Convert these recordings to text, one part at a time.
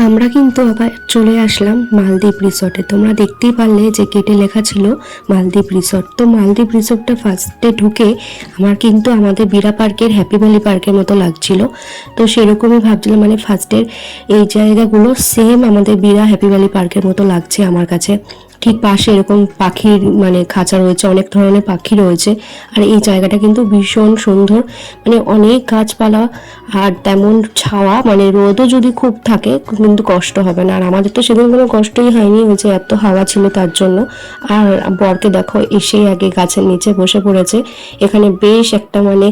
আমরা কিন্তু আবার চলে আসলাম মালদ্বীপ রিসর্টে। তোমরা দেখতেই পারলে যে গেটে লেখা ছিল মালদ্বীপ রিসর্ট। তো মালদ্বীপ রিসর্টটা ফার্স্টে ঢুকে আমার কিন্তু আমাদের বীরা পার্কের হ্যাপি ভ্যালি পার্কের মতো লাগছিল। তো সেরকমই ভাবছিলাম, মানে ফার্স্টের এই জায়গাগুলো সেম আমাদের বীরা হ্যাপি ভ্যালি পার্কের মতো লাগছে আমার কাছে। ঠিক পাশে এরকম পাখির মানে খাঁচা রয়েছে, অনেক ধরনের পাখি রয়েছে। আর এই জায়গাটা কিন্তু ভীষণ সুন্দর, মানে অনেক গাছপালা আর তেমন ছাওয়া, মানে রোদও যদি খুব থাকে কিন্তু কষ্ট হবে না। আর আমাদের তো সেদিন কোনো কষ্টই হয়নি, ওই যে এত হাওয়া ছিল তার জন্য। আর বরকে দেখো এসেই আগে গাছের নিচে বসে পড়েছে। এখানে বেশ একটা মানে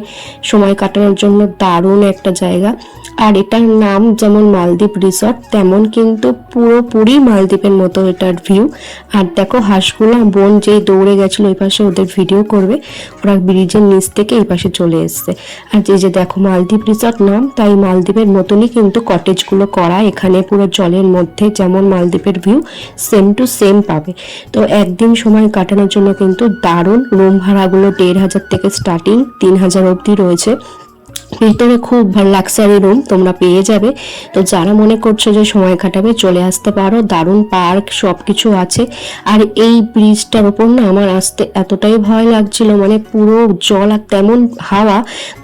সময় কাটানোর জন্য দারুণ একটা জায়গা। আর এটার নাম যেমন মালদ্বীপ রিসর্ট, তেমন কিন্তু পুরোপুরি মালদ্বীপের মতো এটার ভিউ। আর দেখো হাঁসগুলো বোন যেই দৌড়ে গেছিল ওই পাশে ওদের ভিডিও করবে, ওরা ব্রিজের নিচ থেকে এই পাশে চলে এসছে। আর যে দেখো মালদ্বীপ রিসর্ট নাম, তাই মালদ্বীপের মতনই কিন্তু কটেজগুলো করা এখানে, পুরো জলের মধ্যে যেমন মালদ্বীপের ভিউ সেম টু সেম পাবে। তো একদিন সময় কাটানোর জন্য কিন্তু দারুণ। রুম ভাড়াগুলো 1,500 থেকে স্টার্টিং, 3,000 অবধি রয়েছে। ভিতরে খুব লাক্সারি রুম তোমরা পেয়ে যাবে। তো যারা মনে করছো যে সময় কাটাবে চলে আসতে পারো, দারুণ পার্ক সব কিছু আছে। আর এই ব্রিজটার ওপর না আমার আসতে এতটাই ভয় লাগছিল, মানে পুরো জল আর তেমন হাওয়া,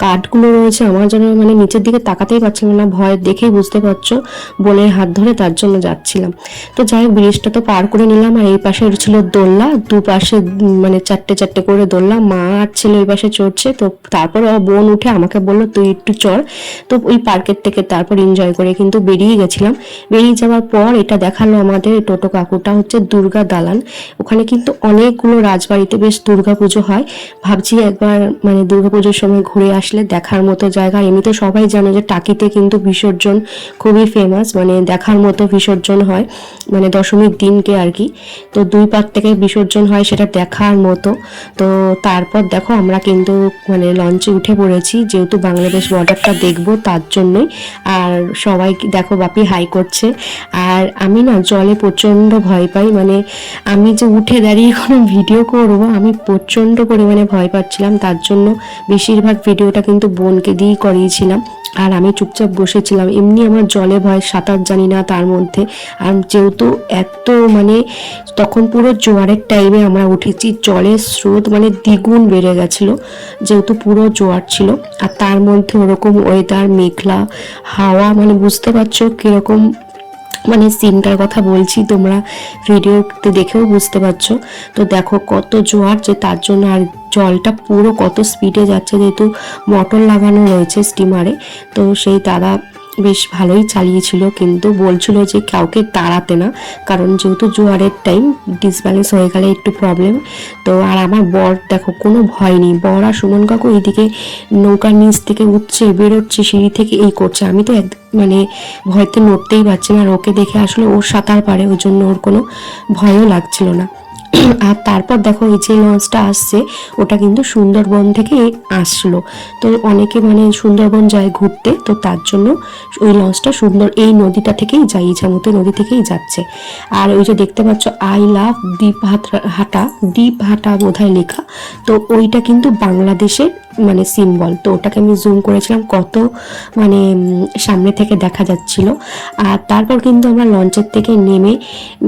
কাঠগুলো রয়েছে, আমার যেন মানে নিচের দিকে তাকাতেই পারছিলাম না, ভয় দেখেই বুঝতে পারছো। বোনের হাত ধরে তার জন্য যাচ্ছিলাম। তো যাই হোক ব্রিজটা তো পার করে নিলাম। আর এই পাশে ছিল দোলনা, দুপাশে মানে চারটে চারটে করে দোলনা, মা আর ছেলে ওই পাশে চড়ছে। তো তারপর বোন উঠে আমাকে বললো তুই একটু চড়। তো ওই পার্কের থেকে তারপর এনজয় করে কিন্তু বেরিয়ে গেছিলাম। বেরিয়ে যাওয়ার পর এটা দেখালো আমাদের টোটো কাকুটা, হচ্ছে দুর্গা দালান। ওখানে কিন্তু অনেকগুলো রাজবাড়িতে বেশ দুর্গা পুজো হয়। ভাবছি একবার মানে দুর্গা পুজোর সময় ঘুরে আসলে দেখার মতো জায়গা। এমনিতে সবাই জানো যে টাকিতে কিন্তু বিসর্জন খুবই ফেমাস, মানে দেখার মতো বিসর্জন হয়, মানে দশমীর দিনকে আর কি। তো দুই পার থেকে বিসর্জন হয়, সেটা দেখার মতো। তো তারপর দেখো আমরা কিন্তু মানে লঞ্চে উঠে পড়েছি, যেহেতু বাংলাদেশ বর্ডারটা দেখবো তার জন্যই। আর সবাই দেখো বাপি হাই করছে। আর আমি না জলে প্রচণ্ড ভয় পাই, মানে আমি যে উঠে দাঁড়িয়ে কোনো ভিডিও করবো আমি প্রচণ্ড পরিমাণে ভয় পাচ্ছিলাম। তার জন্য বেশিরভাগ ভিডিওটা কিন্তু বোনকে দিয়েই করিয়েছিলাম, আর আমি চুপচাপ বসেছিলাম। এমনি আমার জলে ভয়, সাঁতার জানি না তার মধ্যে। আর যেহেতু এত মানে তখন পুরো জোয়ারের টাইমে আমরা উঠেছি, জলের স্রোত মানে দ্বিগুণ বেড়ে গেছিলো, যেহেতু পুরো জোয়ার ছিল। আর তার মধ্যে ওরকম ওয়েদার, মেঘলা হাওয়া, মানে বুঝতে পারছো কিরকম মানে সিনটার কথা বলছি, তোমরা ভিডিওতে দেখেও বুঝতে পারছো। তো দেখো কত জোয়ার, যে তার জন্য আর জলটা পুরো কত স্পিডে যাচ্ছে, যেহেতু মোটর লাগানো রয়েছে স্টিমারে। তো সেই দাদা বেশ ভালোই চালিয়েছিল, কিন্তু বলছিল যে কাউকে তাড়াতে না, কারণ যেহেতু জোয়ারের টাইম, ডিসব্যালেন্স হয়ে গেলে একটু প্রবলেম। তো আর আমার বর দেখো কোনো ভয় নেই, বর আর সুমন কাকু এইদিকে নৌকার নিচ থেকে উঠছে, বেরোচ্ছে সিঁড়ি থেকে, এই করছে। আমি তো মানে ভয়তে নড়তেই পারছি না। আর ওকে দেখে আসলে ওর সাঁতার পারে, ওই জন্য ওর কোনো ভয়ও লাগছিল না। আর তারপর দেখো এই যে লঞ্চটা আসছে ওটা কিন্তু সুন্দরবন থেকে আসলো। তো অনেকে মানে সুন্দরবন যায় ঘুরতে, তো তার জন্য ওই লঞ্চটা সুন্দর এই নদীটা থেকেই যায়, ইছামতি নদী থেকেই যাচ্ছে। আর ওই যে দেখতে পাচ্ছ আই লাভ দ্বীপহাটা বোধহয় লেখা, তো ওইটা কিন্তু বাংলাদেশের মানে সিম্বল। তো ওটাকে আমি জুম করেছিলাম, কত মানে সামনে থেকে দেখা যাচ্ছিল। আর তারপর কিন্তু আমরা লঞ্চের থেকে নেমে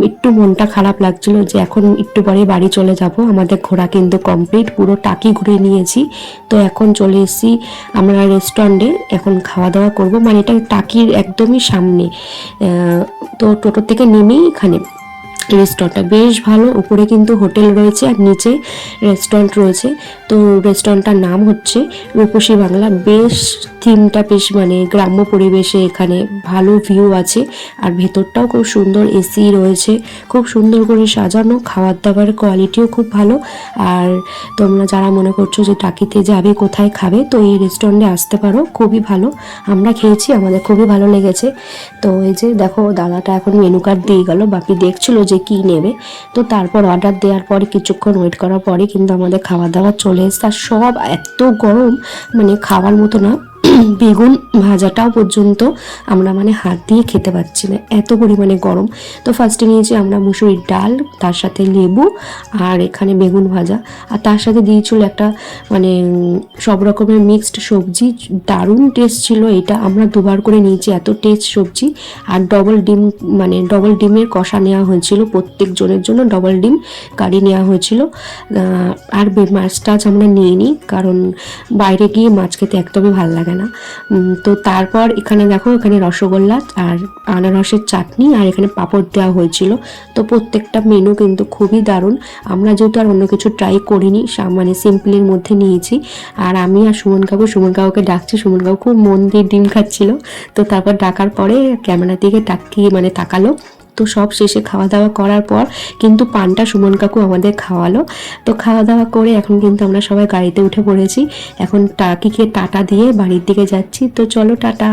একটু মনটা খারাপ লাগছিল যে এখন একটু পরে বাড়ি চলে যাব। আমাদের ঘোরা কিন্তু কমপ্লিট, পুরো টাকি ঘুরে নিয়েছি। তো এখন চলে এসেছি আমরা রেস্টুরেন্টে, এখন খাওয়া দাওয়া করব, মানে এটা টাকির একদমই সামনে। তো টোটো থেকে নেমেই এখানে রেস্টুরেন্টটা বেশ ভালো, উপরে কিন্তু হোটেল রয়েছে আর নিচে রেস্টুরেন্ট রয়েছে। তো রেস্টুরেন্টটার নাম হচ্ছে রূপসী বাংলা। বেশ থিমটা বেশ মানে গ্রাম্য পরিবেশে, এখানে ভালো ভিউ আছে। আর ভেতরটাও খুব সুন্দর, এসি রয়েছে, খুব সুন্দর করে সাজানো, খাবার দাবার কোয়ালিটিও খুব ভালো। আর তোমরা যারা মনে করছো যে টাকিতে যাবে কোথায় খাবে, তো এই রেস্টুরেন্টে আসতে পারো, খুবই ভালো। আমরা খেয়েছি, আমাদের খুবই ভালো লেগেছে। তো এই যে দেখো দাদাটা এখন মেনু কার্ড দিয়ে গেল, বাকি দেখছিল যে কি নেবে। তো তারপর অর্ডার দেওয়ার পরে কিছুক্ষণ ওয়েট করার পরে কিন্তু আমাদের খাওয়া দাওয়া চলে এসছে। আর সব এত গরম, মানে খাওয়ার মতো না, বেগুন ভাজাটাও পর্যন্ত আমরা মানে হাত দিয়ে খেতে পাচ্ছি না, এত পরিমাণে গরম। তো ফার্স্টে নিয়েছি আমরা মুসুরির ডাল, তার সাথে লেবু আর এখানে বেগুন ভাজা, আর তার সাথে দিয়েছিল একটা মানে সব রকমের মিক্সড সবজি। দারুণ টেস্ট ছিল এটা, আমরা দুবার করে নিয়েছি, এত টেস্ট সবজি। আর ডবল ডিম, মানে ডবল ডিমের কষা নেওয়া হয়েছিল, প্রত্যেক জনের জন্য ডবল ডিম কারি নেওয়া হয়েছিল। আর মাছ টাছ আমরা নিইনি, কারণ বাইরে গিয়ে মাছ খেতে একদমই ভালো লাগে না। তো তারপর এখানে দেখো, এখানে রসগোল্লা আর আনারসের চাটনি আর এখানে পাঁপড় দেওয়া হয়েছিল। তো প্রত্যেকটা মেনু কিন্তু খুবই দারুণ। আমরা যেহেতু আর অন্য কিছু ট্রাই করিনি, মানে সিম্পলের মধ্যে নিয়েছি। আর আমি আর সুমন কাকুকে ডাকছি, সুমন কাকু খুব মন দিয়ে ডিম খাচ্ছিল। তো তারপর ডাকার পরে ক্যামেরার দিকে তাকালো। তো সব শেষে খাওয়া দাওয়া করার পর কিন্তু পানটা সুমন কাকু আমাদের খাওয়ালো। তো খাওয়া দাওয়া করে এখন কিন্তু আমরা সবাই গাড়িতে উঠে পড়েছি। এখন টাকিকে টাটা দিয়ে বাড়ির দিকে যাচ্ছি। তো চলো টাটা।